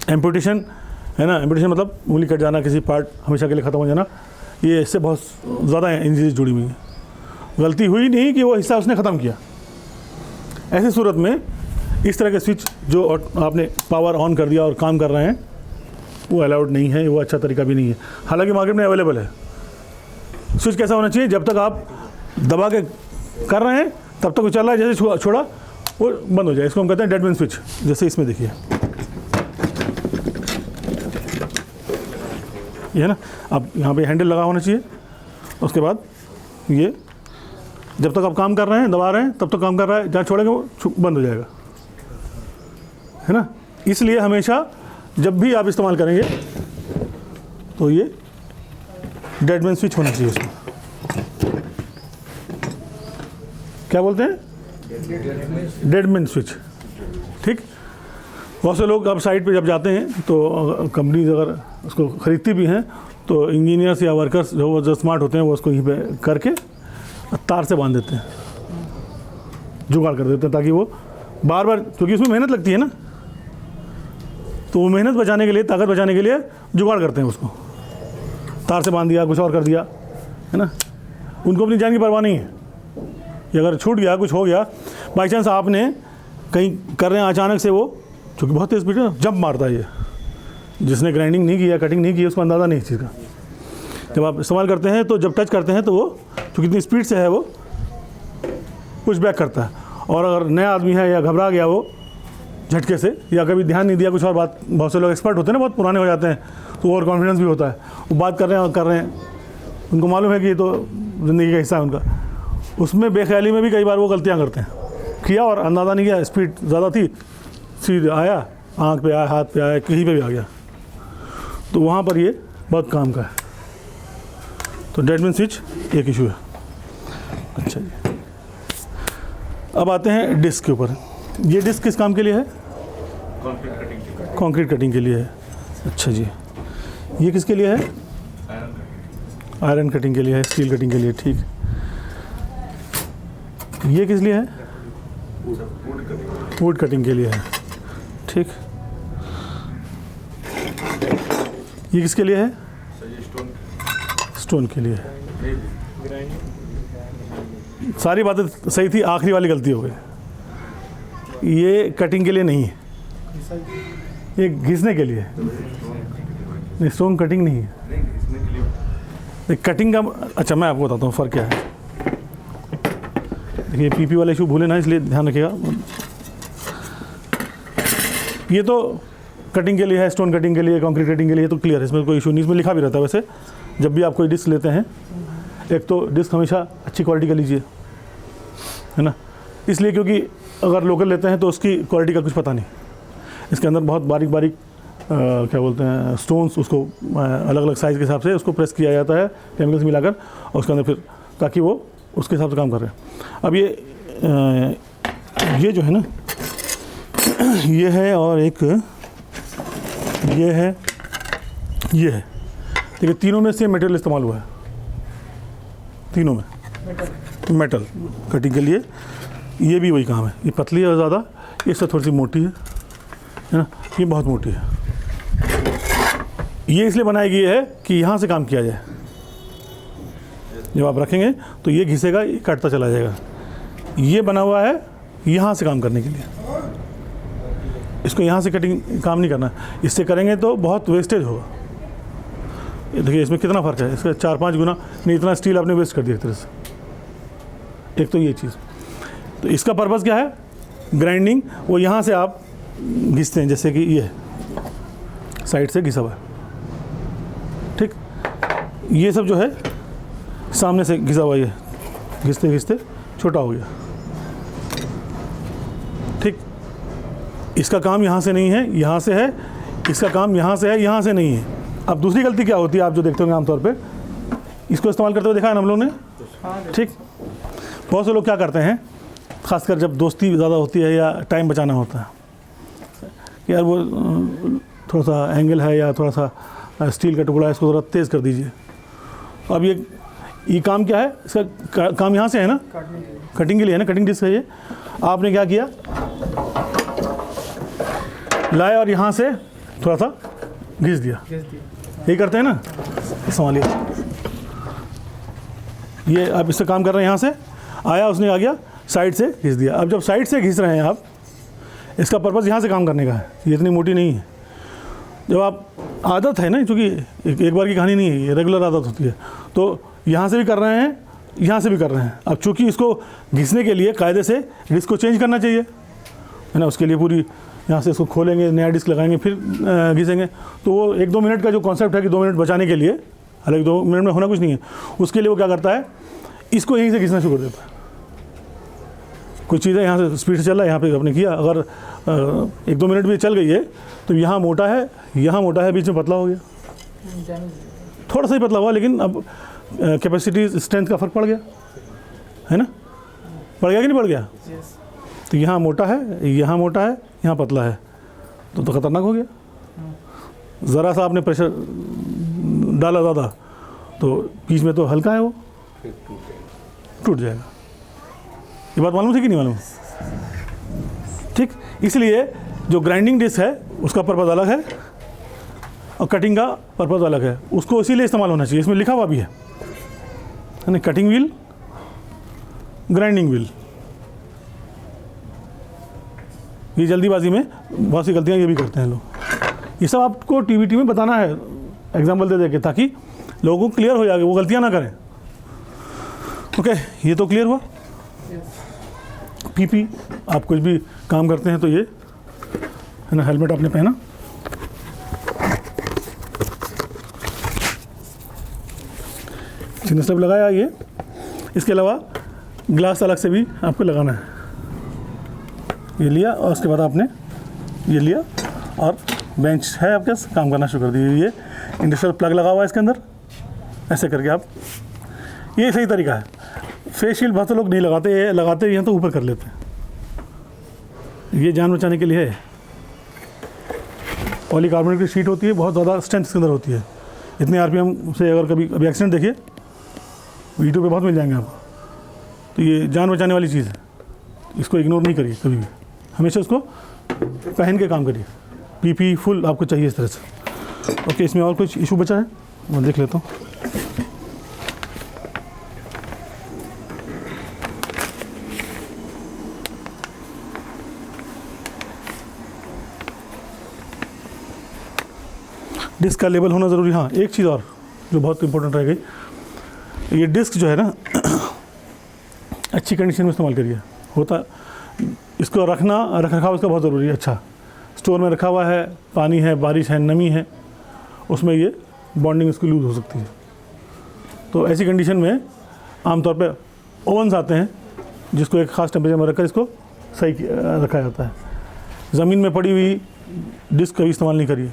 A: एम्पुटेशन है ना, एम्पुटेशन मतलब उंगली कट जाना, किसी पार्ट हमेशा के लिए ख़त्म हो जाना, ये इससे बहुत ज़्यादा इंजरीज जुड़ी हुई है। गलती हुई नहीं कि वो हिस्सा उसने ख़त्म किया। ऐसी सूरत में इस तरह के स्विच जो आपने पावर ऑन कर दिया और काम कर रहे हैं वो अलाउड नहीं है, वो अच्छा तरीका भी नहीं है। हालांकि मार्केट में अवेलेबल है। स्विच कैसा होना चाहिए, जब तक आप दबा के कर रहे हैं तब तक वो चल रहा है, जैसे छोड़ा वो बंद हो जाए। इसको हम कहते हैं डेड मैन स्विच। जैसे इसमें देखिए ये है ना, अब यहाँ पे हैंडल लगा होना चाहिए। उसके बाद ये जब तक आप काम कर रहे हैं दबा रहे हैं तब तक काम कर रहा है, जहाँ छोड़ेंगे वो बंद हो जाएगा, है ना। इसलिए हमेशा जब भी आप इस्तेमाल करेंगे तो ये डेड मैन स्विच होना चाहिए। उसमें क्या बोलते हैं, डेड मैन स्विच। ठीक, बहुत से लोग अब साइट पे जब जाते हैं तो कंपनीज अगर उसको ख़रीदती भी हैं तो इंजीनियर्स या वर्कर्स जो स्मार्ट होते हैं वो उसको यहीं पे करके तार से बांध देते हैं, जुगाड़ कर देते हैं, ताकि वो बार बार, क्योंकि उसमें मेहनत लगती है ना, तो वो मेहनत बचाने के लिए, ताकत बचाने के लिए जुगाड़ करते हैं। उसको तार से बांध दिया, कुछ और कर दिया, है ना। उनको अपनी जान की परवाह नहीं है कि अगर छूट गया, कुछ हो गया, बाई चांस आपने कहीं कर रहे हैं अचानक से, वो चूँकि बहुत तेज़ स्पीड है, जंप मारता है ये। जिसने ग्राइंडिंग नहीं किया, कटिंग नहीं की, उसको अंदाज़ा नहीं इस चीज़ का। जब आप इस्तेमाल करते हैं तो जब टच करते हैं तो वो चूँकि इतनी स्पीड से है वो पुश बैक करता है। और अगर नया आदमी है या घबरा गया वो झटके से, या कभी ध्यान नहीं दिया कुछ और बात, बहुत से लोग एक्सपर्ट होते हैं ना, बहुत पुराने हो जाते हैं तो ओवर कॉन्फिडेंस भी होता है, वो बात कर रहे हैं और कर रहे हैं, उनको मालूम है कि ये तो ज़िंदगी का हिस्सा है उनका, उसमें बेख्याली में भी कई बार वो गलतियाँ करते हैं। किया और अंदाज़ा नहीं किया, स्पीड ज़्यादा थी, सीधे आया, आँख पे आया, हाथ पे आया, कहीं पे भी आ गया, तो वहाँ पर ये बहुत काम का है। तो डेड मैन स्विच एक इशू है। अच्छा जी, अब आते हैं डिस्क के ऊपर। ये डिस्क किस काम के लिए है, कंक्रीट कटिंग के लिए है। अच्छा जी, ये किसके लिए है, आयरन कटिंग के लिए है, स्टील कटिंग के लिए। ठीक, ये किस लिए है, वुड कटिंग के लिए है। ठीक, ये किसके लिए है, स्टोन के लिए है। सारी बातें सही थी, आखिरी वाली गलती हो गई। ये कटिंग के लिए नहीं है, ये घिसने के लिए है। नहीं, स्टोन कटिंग नहीं है, नहीं कटिंग का। अच्छा, मैं आपको बताता हूँ फ़र्क क्या है। देखिए पीपी वाला इशू भूले ना, इसलिए ध्यान रखिएगा। ये तो कटिंग के लिए है, स्टोन कटिंग के लिए, कंक्रीट कटिंग के लिए, तो क्लियर है, इसमें कोई इशू नहीं। इसमें लिखा भी रहता है वैसे, जब भी आप कोई डिस्क लेते हैं, एक तो डिस्क हमेशा अच्छी क्वालिटी का लीजिए, है ना। इसलिए क्योंकि अगर लोकल लेते हैं तो उसकी क्वालिटी का कुछ पता नहीं, इसके अंदर बहुत बारीक बारीक क्या बोलते हैं स्टोन्स, उसको अलग अलग साइज़ के हिसाब से उसको प्रेस किया जाता है केमिकल्स मिलाकर, और उसके अंदर फिर ताकि वो उसके हिसाब से काम कर रहे हैं। अब ये जो है ना, ये है और एक ये है, ये है। देखिए तीनों में सेम मटेरियल इस्तेमाल हुआ है, तीनों में मेटल कटिंग के लिए। ये भी वही काम है, ये पतली है ज़्यादा, इससे थोड़ी सी मोटी है ना, ये बहुत मोटी है। ये इसलिए बनाई गई है कि यहाँ से काम किया जाए। जब आप रखेंगे तो ये घिसेगा, ये काटता चला जाएगा। ये बना हुआ है यहाँ से काम करने के लिए, इसको यहाँ से कटिंग काम नहीं करना। इससे करेंगे तो बहुत वेस्टेज होगा। देखिए इसमें कितना फ़र्क है, इसका 4-5 गुना नहीं, इतना स्टील आपने वेस्ट कर दिया एक तरह से। एक तो ये चीज़, तो इसका पर्पज़ क्या है, ग्राइंडिंग। वो यहाँ से आप घिसते हैं, जैसे कि ये साइड से घिसा हुआ है, ठीक। ये सब जो है सामने से घिसा हुआ, ये घिसते घिसते छोटा हो गया, ठीक। इसका काम यहाँ से नहीं है, यहाँ से है। इसका काम यहाँ से है, यहाँ से नहीं है। अब दूसरी गलती क्या होती है, आप जो देखते होंगे आमतौर पे, इसको इस्तेमाल करते हुए देखा है ना हम लोगों ने, ठीक। बहुत से लोग क्या करते हैं, ख़ासकर जब दोस्ती ज़्यादा होती है या टाइम बचाना होता है, यार वो थोड़ा सा एंगल है या थोड़ा सा स्टील का टुकड़ा है, इसको ज़रा तेज़ कर दीजिए। अब ये काम क्या है, इसका काम यहाँ से है ना, कटिंग के लिए है ना, कटिंग डिस्क है ये। आपने क्या किया, लाए और यहाँ से थोड़ा सा घिस दिया, यही करते हैं ना, संभालिए। ये आप इससे काम कर रहे हैं, यहाँ से आया, उसने आ गया साइड से घिस दिया। अब जब साइड से घिस रहे हैं आप, इसका पर्पज़ यहाँ से काम करने का है, ये इतनी मोटी नहीं है। जब आप आदत है ना, क्योंकि एक बार की कहानी नहीं है, ये रेगुलर आदत होती है, तो यहाँ से भी कर रहे हैं, यहाँ से भी कर रहे हैं। अब चूँकि इसको घिसने के लिए कायदे से डिस्क को चेंज करना चाहिए, है ना, उसके लिए पूरी यहाँ से इसको खोलेंगे, नया डिस्क लगाएंगे, फिर घिसेंगे। तो वो 1-2 मिनट का जो कॉन्सेप्ट है कि 2 मिनट बचाने के लिए, हालांकि 2 मिनट में होना कुछ नहीं है, उसके लिए वो क्या करता है, इसको यहीं से घिसना शुरू कर देता है। कुछ चीज़ें यहाँ से स्पीड से चल रहा है, यहाँ पे आपने किया, अगर 1-2 मिनट भी चल गई है तो यहाँ मोटा है, यहाँ मोटा है, बीच में पतला हो गया, थोड़ा सा ही पतला हुआ, लेकिन अब कैपेसिटी स्ट्रेंथ का फ़र्क पड़ गया, है ना, पड़ गया कि नहीं पड़ गया। तो यहाँ मोटा है, यहाँ मोटा है, यहाँ पतला है, तो ख़तरनाक हो गया। ज़रा सा आपने प्रेशर डाला ज़्यादा तो बीच में तो हल्का है, वो टूट जाएगा। ये बात मालूम थी कि नहीं मालूम, ठीक। इसलिए जो ग्राइंडिंग डिस्क है उसका पर्पज़ अलग है और कटिंग का पर्पज़ अलग है, उसको इसीलिए इस्तेमाल होना चाहिए। इसमें लिखा हुआ भी है ना, कटिंग व्हील, ग्राइंडिंग व्हील। ये जल्दीबाजी में बहुत सी गलतियाँ ये भी करते हैं लोग। ये सब आपको टीवीटी में बताना है एग्जाम्पल दे के, ताकि लोगों को क्लियर हो जाए, वो गलतियाँ ना करें। ओके, ये तो क्लियर हुआ। पीपी, आप कुछ भी काम करते हैं तो ये है ना, हेलमेट आपने पहना, सिग्नल स्टेप लगाया ये। इसके अलावा ग्लास अलग से भी आपको लगाना है। ये लिया और उसके बाद आपने ये लिया और बेंच है आपके पास, काम करना शुरू कर दिए। ये इंडस्ट्रियल प्लग लगा हुआ है इसके अंदर, ऐसे करके आप, ये सही तरीका है। फेस शील्ड बहुत से लोग नहीं लगाते, ये लगाते हैं तो ऊपर कर लेते हैं, ये जान बचाने के लिए है। पॉलीकार्बोनेट की शीट होती है, बहुत ज़्यादा स्ट्रेंथ इसके अंदर होती है। इतने आरपीएम से अगर कभी एक्सीडेंट देखिए, वीडियो पे बहुत मिल जाएंगे आपको। तो ये जान बचाने वाली चीज़ है, इसको इग्नोर नहीं करिए कभी भी, हमेशा उसको पहन के काम करिए। पीपी फुल आपको चाहिए इस तरह से। ओके, इसमें और कुछ इशू बचा है, मैं देख लेता हूँ। डिस्क का लेबल होना ज़रूरी। हाँ, एक चीज़ और जो बहुत इंपॉर्टेंट रह गई, ये डिस्क जो है ना अच्छी कंडीशन में इस्तेमाल करिए। होता इसको रखना, रख रखाव इसका बहुत ज़रूरी है। अच्छा, स्टोर में रखा हुआ है, पानी है, बारिश है, नमी है, उसमें ये बॉन्डिंग इसकी लूज़ हो सकती है। तो ऐसी कंडीशन में आमतौर पे ओवन्स आते हैं जिसको एक ख़ास टेम्परेचर में रखकर इसको सही रखा जाता है। ज़मीन में पड़ी हुई डिस्क कभी इस्तेमाल नहीं करिए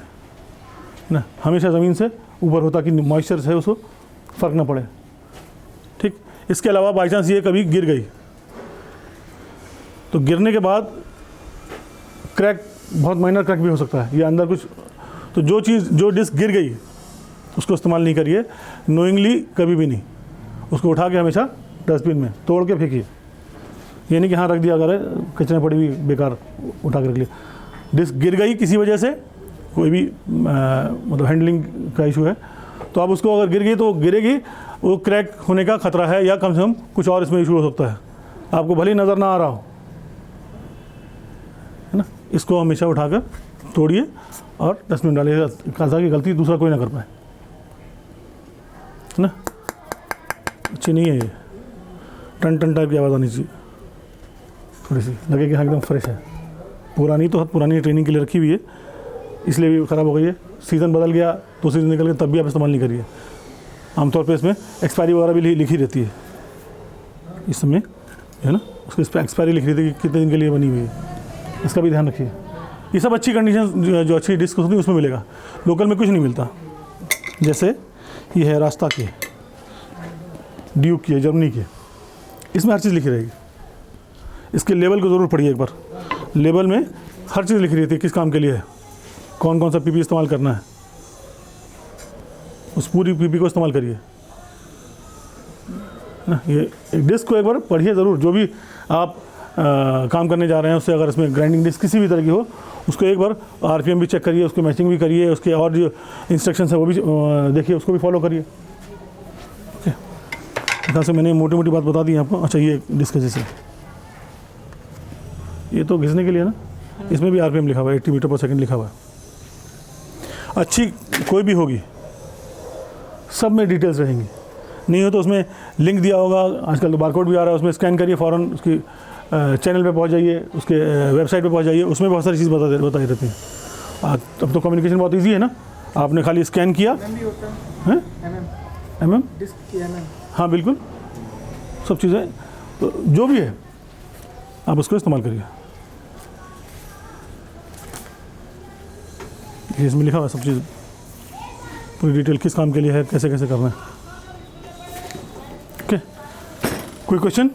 A: ना, हमेशा ज़मीन से ऊपर हो ताकि मॉइस्चर है उसको फ़र्क ना पड़े, ठीक। इसके अलावा बाई चांस ये कभी गिर गई तो गिरने के बाद क्रैक, बहुत माइनर क्रैक भी हो सकता है, ये अंदर कुछ, तो जो डिस्क गिर गई उसको इस्तेमाल नहीं करिए नोइंगली, कभी भी नहीं। उसको उठा के हमेशा डस्टबिन में तोड़ के फेंकिए। ये नहीं कि हाँ रख दिया, अगर कचरे में पड़ी हुई बेकार उठा के रख लिया। डिस्क गिर गई किसी वजह से, कोई भी मतलब हैंडलिंग का इशू है, तो आप उसको, अगर गिर गई तो गिरेगी, वो क्रैक होने का खतरा है, या कम से कम कुछ और इसमें इशू हो सकता है, आपको भले ही नज़र ना आ रहा हो, है ना। इसको हमेशा उठाकर तोड़िए और डस्टबिन डालिए, ताकि गलती दूसरा कोई ना कर पाए, है ना। अच्छी नहीं है ये, टन टन टाइप की आवाज़ आनी चाहिए, थोड़ी सी लगे कि हाँ एकदम फ्रेश है। पुरानी तो पुरानी ट्रेनिंग के लिए रखी हुई है, इसलिए भी ख़राब हो गई है। सीज़न बदल गया, दूसरी सीज़न निकल गया, तब भी आप इस्तेमाल नहीं करिए। आमतौर पे इसमें एक्सपायरी वगैरह भी लिखी रहती है इस समय, है ना, उसकी इस पर एक्सपायरी लिखी रहती है कि कितने दिन के लिए बनी हुई है, इसका भी ध्यान रखिए। ये सब अच्छी कंडीशन जो अच्छी डिस्क होती है उसमें मिलेगा, लोकल में कुछ नहीं मिलता। जैसे ये है रास्ता की, ड्यूक की, जर्मनी की, इसमें हर चीज़ लिखी रहेगी। इसके लेबल को ज़रूर पढ़िए एक बार, लेबल में हर चीज़ लिखी रहती है, किस काम के लिए है, कौन कौन सा पीपी इस्तेमाल करना है, उस पूरी पीपी को इस्तेमाल करिए ना। ये एक डिस्क को एक बार पढ़िए ज़रूर, जो भी आप काम करने जा रहे हैं उससे, अगर इसमें ग्राइंडिंग डिस्क किसी भी तरह की हो, उसको एक बार आरपीएम भी चेक करिए, उसकी मैचिंग भी करिए, उसके और जो इंस्ट्रक्शंस है वो भी देखिए, उसको भी फॉलो करिए। ओके, यहाँ से मैंने मोटी मोटी बात बता दी आपको। अच्छा, ये डिस्क जैसे ये तो घिसने के लिए ना, इसमें भी आरपीएम लिखा हुआ है, 80 मीटर पर सेकंड लिखा हुआ है। अच्छी कोई भी होगी, सब में डिटेल्स रहेंगी। नहीं हो तो उसमें लिंक दिया होगा, आजकल तो बारकोड भी आ रहा है, उसमें स्कैन करिए, फ़ौरन उसकी चैनल पे पहुंच जाइए, उसके वेबसाइट पे पहुंच जाइए, उसमें बहुत सारी चीज़ बताई रहती हैं। अब तो कम्युनिकेशन बहुत इजी है ना, आपने खाली स्कैन किया है, MM हाँ बिल्कुल, सब चीज़ें, तो जो भी है आप उसको इस्तेमाल करिए। इसमें लिखा हुआ सब चीज़, पूरी डिटेल किस काम के लिए है, कैसे कैसे करना है। ओके, कोई क्वेश्चन?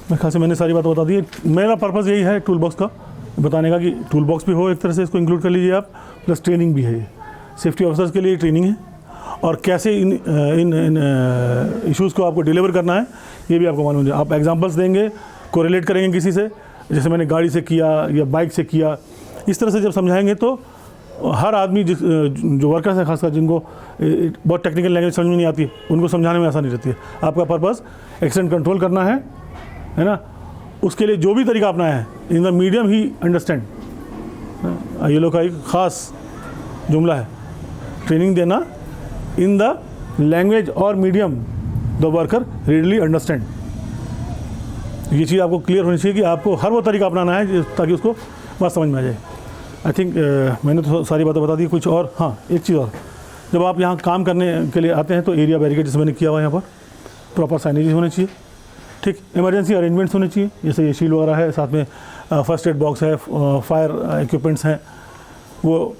A: मेरे ख्याल से मैंने सारी बात बता दी है। मेरा पर्पज़ यही है टूल बॉक्स का बताने का, कि टूल बॉक्स भी हो एक तरह से, इसको इंक्लूड कर लीजिए आप, प्लस ट्रेनिंग भी है। ये सेफ्टी ऑफिसर्स के लिए ट्रेनिंग है, और कैसे इन इश्यूज़ को आपको डिलीवर करना है ये भी आपको मालूम है। आप एग्जांपल्स देंगे, कोरिलेट करेंगे किसी से, जैसे मैंने गाड़ी से किया या बाइक से किया, इस तरह से जब समझाएंगे तो हर आदमी जो वर्कर्स हैं खासकर, जिनको बहुत टेक्निकल लैंग्वेज समझ में नहीं आती, उनको समझाने में आसानी रहती है। आपका पर्पज़ एक्सीडेंट कंट्रोल करना है ना, उसके लिए जो भी तरीका अपनाया है, in the medium he understand. ये लोग का एक ख़ास जुमला है, ट्रेनिंग देना इन द लैंग्वेज और medium the worker readily understand. ये चीज़ आपको क्लियर होनी चाहिए कि आपको हर वो तरीका अपनाना है ताकि उसको बात समझ में आ जाए। आई थिंक मैंने तो सारी बातें बता दी। कुछ और? हाँ, एक चीज़ और, जब आप यहाँ काम करने के लिए आते हैं तो एरिया बैरिकेड जैसे मैंने किया हुआ है, यहाँ पर प्रॉपर साइनेज होने चाहिए, ठीक, इमरजेंसी अरेंजमेंट्स होने चाहिए, जैसे ये शील वगैरह है, साथ में फर्स्ट एड बॉक्स है, फायर इक्विपमेंट्स हैं, वो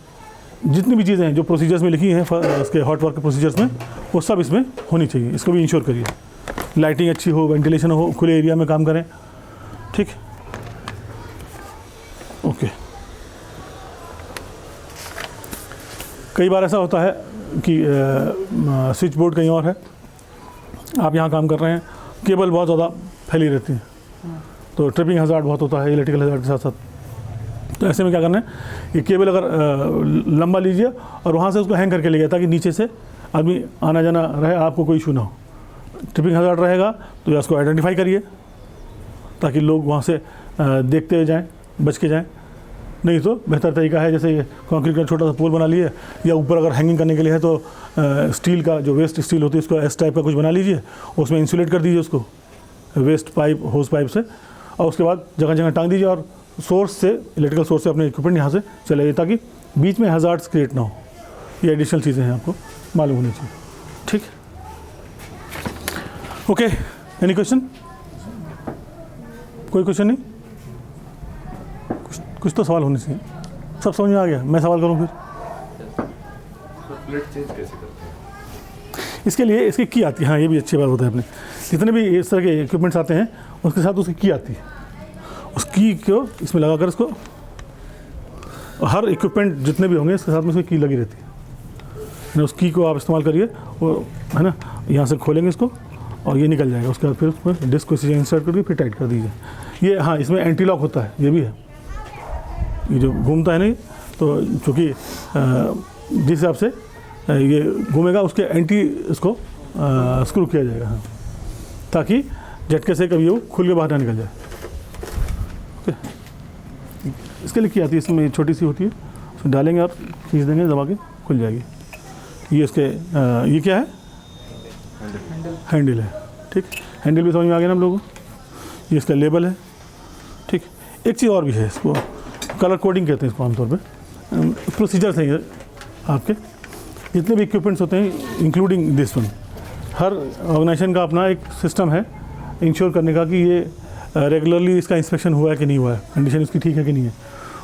A: जितनी भी चीज़ें हैं जो प्रोसीजर्स में लिखी हैं उसके हॉट वर्क के प्रोसीजर्स में, वो सब इसमें होनी चाहिए। इसको भी इंश्योर करिए, लाइटिंग अच्छी हो, वेंटिलेशन हो, खुले एरिया में काम करें, ठीक। ओके, कई बार ऐसा होता है कि स्विच बोर्ड कहीं और है, आप यहाँ काम कर रहे हैं, केबल बहुत ज़्यादा फैली रहती है, तो ट्रिपिंग हज़ार्ड बहुत होता है इलेक्ट्रिकल हज़ार्ड के साथ साथ। तो ऐसे में क्या करना है, ये केबल अगर लंबा लीजिए और वहाँ से उसको हैंग करके ले गया, ताकि नीचे से आदमी आना जाना रहे, आपको कोई इशू ना हो। ट्रिपिंग हज़ार्ड रहेगा तो या उसको आइडेंटिफाई करिए, ताकि लोग वहाँ से देखते जाएँ, बच के जाएँ। नहीं तो बेहतर तरीका है, जैसे ये कंक्रीट का छोटा सा पोल बना लिए, या ऊपर अगर हैंगिंग करने के लिए है तो स्टील का जो वेस्ट स्टील होती है उसको एस टाइप का कुछ बना लीजिए, उसमें इंसुलेट कर दीजिए उसको वेस्ट पाइप, होस पाइप से, और उसके बाद जगह जगह टांग दीजिए, और सोर्स से, इलेक्ट्रिकल सोर्स से अपने इक्विपमेंट यहाँ से चले, ताकि बीच में हज़ार्ड्स क्रिएट ना हो। ये एडिशनल चीज़ें हैं, आपको मालूम होनी चाहिए, ठीक। Okay, any question? कोई क्वेश्चन नहीं? कुछ तो सवाल होने चाहिए। सब समझ में आ गया? मैं सवाल करूँ फिर?
D: प्लेट चेंज कैसे करते हैं?
A: इसके लिए इसकी की आती है। हाँ, ये भी अच्छी बात होता है। अपने जितने भी इस तरह के इक्विपमेंट्स आते हैं उसके साथ उसकी की आती है, उस की को इसमें लगाकर इसको, हर इक्विपमेंट जितने भी होंगे इसके साथ में उसकी की लगी रहती है। उस की को आप इस्तेमाल करिए, वो है ना, यहाँ से खोलेंगे इसको और ये निकल जाएगा। उसके बाद फिर उसमें डिस्क को इंसर्ट करके फिर टाइट कर दीजिए। ये हाँ, इसमें एंटी लॉक होता है, ये भी है, ये जो घूमता है नहीं, तो चूँकि जिस हिसाब से ये घूमेगा उसके एंटी इसको स्क्रू किया जाएगा, हाँ, ताकि झटके से कभी वो खुल के बाहर ना निकल जाए। ओके, इसके लिए की आती है, इसमें छोटी सी होती है, उसमें डालेंगे, आप खींच देंगे, दबा के खुल जाएगी। ये इसके ये क्या है? हैंडल है, ठीक। हैंडल भी समझ में आ गया ना हम लोगों को। ये इसका लेबल है, ठीक। एक चीज़ और भी है, इसको कलर कोडिंग कहते हैं इसको आमतौर पे। प्रोसीजर्स हैं ये आपके जितने भी इक्विपमेंट्स होते हैं, इंक्लूडिंग दिस वन। हर ऑर्गेनाइजेशन का अपना एक सिस्टम है इंश्योर करने का कि ये रेगुलरली इसका इंस्पेक्शन हुआ है कि नहीं हुआ है, कंडीशन इसकी ठीक है कि नहीं है।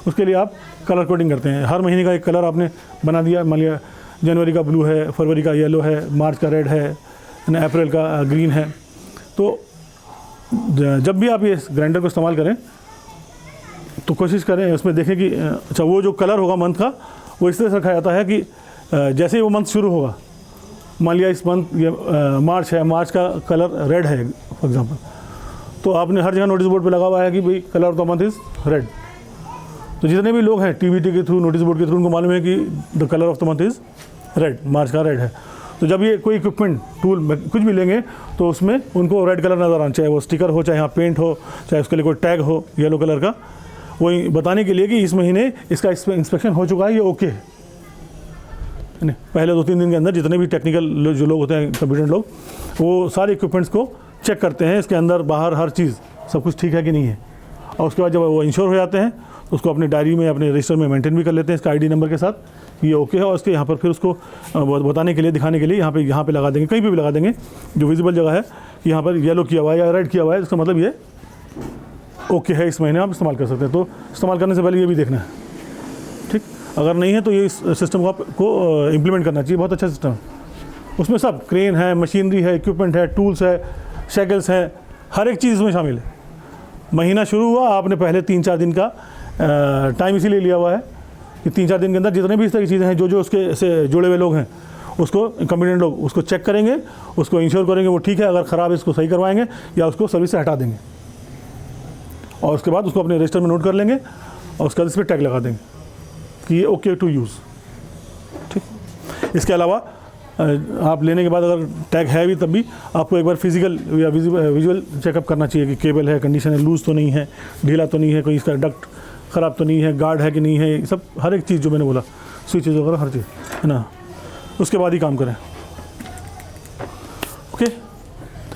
A: उसके लिए आप कलर कोडिंग करते हैं। हर महीने का एक कलर आपने बना दिया, मान लिया जनवरी का ब्लू है, फरवरी का येलो है, मार्च का रेड है, अप्रैल का ग्रीन है। तो जब भी आप ये ग्राइंडर को इस्तेमाल करें तो कोशिश करें उसमें देखें कि अच्छा वो जो कलर होगा मंथ का वो इस तरह से रखा जाता है कि जैसे ही वो मंथ शुरू होगा, मान लिया इस मंथ ये मार्च है, मार्च का कलर रेड है फॉर एग्जांपल, तो आपने हर जगह नोटिस बोर्ड पे लगा हुआ है कि भाई colour of the month is red. तो जितने भी लोग हैं टीवीटी के थ्रू, नोटिस बोर्ड के थ्रू, उनको मालूम है कि the colour of the month is red, March का रेड है। तो जब ये कोई इक्विपमेंट टूल कुछ भी लेंगे तो उसमें उनको रेड कलर नज़र आना, चाहे वो स्टिकर हो, चाहे यहाँ पेंट हो, चाहे उसके लिए कोई टैग हो येलो कलर का, वही बताने के लिए कि इस महीने इसका इंस्पेक्शन हो चुका है, ये ओके है। नहीं, पहले 2-3 दिन के अंदर जितने भी टेक्निकल जो लोग होते हैं, कंप्यूटर लोग, वो सारे इक्विपमेंट्स को चेक करते हैं, इसके अंदर बाहर हर चीज़ सब कुछ ठीक है कि नहीं है। और उसके बाद जब वो इंश्योर हो जाते हैं तो उसको अपनी डायरी में, अपने रजिस्टर में मेंटेन भी कर लेते हैं इसका आईडी नंबर के साथ, ये ओके है। और उसके यहाँ पर फिर उसको बताने के लिए, दिखाने के लिए यहाँ पे लगा देंगे, कहीं पे भी लगा देंगे जो विजिबल जगह है, कि यहाँ पर येलो किया हुआ है या रेड किया हुआ है, इसका मतलब ये ओके है, इस महीने आप इस्तेमाल कर सकते हैं। तो इस्तेमाल करने से पहले ये भी देखना है, ठीक। अगर नहीं है तो ये इस सिस्टम को आपको इम्प्लीमेंट करना चाहिए, बहुत अच्छा सिस्टम है। उसमें सब क्रेन है, मशीनरी है, इक्विपमेंट है, टूल्स है, शैकल्स हैं, हर एक चीज़ इसमें शामिल है। महीना शुरू हुआ, आपने पहले 3-4 दिन का टाइम इसीलिए लिया हुआ है कि 3-4 दिन के अंदर जितने भी इस तरह की चीज़ें हैं, जो उसके से जुड़े हुए लोग हैं, उसको कंप्यूटेंट लोग उसको चेक करेंगे, उसको इंश्योर करेंगे वो ठीक है, अगर ख़राब है इसको सही करवाएंगे या उसको सर्विस से हटा देंगे। और उसके बाद उसको अपने रजिस्टर में नोट कर लेंगे और उसके बाद इस पर टैग लगा देंगे कि ये ओके टू यूज़, ठीक। इसके अलावा आप लेने के बाद अगर टैग है भी, तब भी आपको एक बार फिजिकल या विजुअल चेकअप करना चाहिए कि केबल है, कंडीशन है, लूज़ तो नहीं है, ढीला तो नहीं है, कोई इसका डक्ट ख़राब तो नहीं है, गार्ड है कि नहीं है, सब हर एक चीज़ जो मैंने बोला, स्विचेज वगैरह हर चीज़ है ना, उसके बाद ही काम करें। Okay,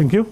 A: thank you.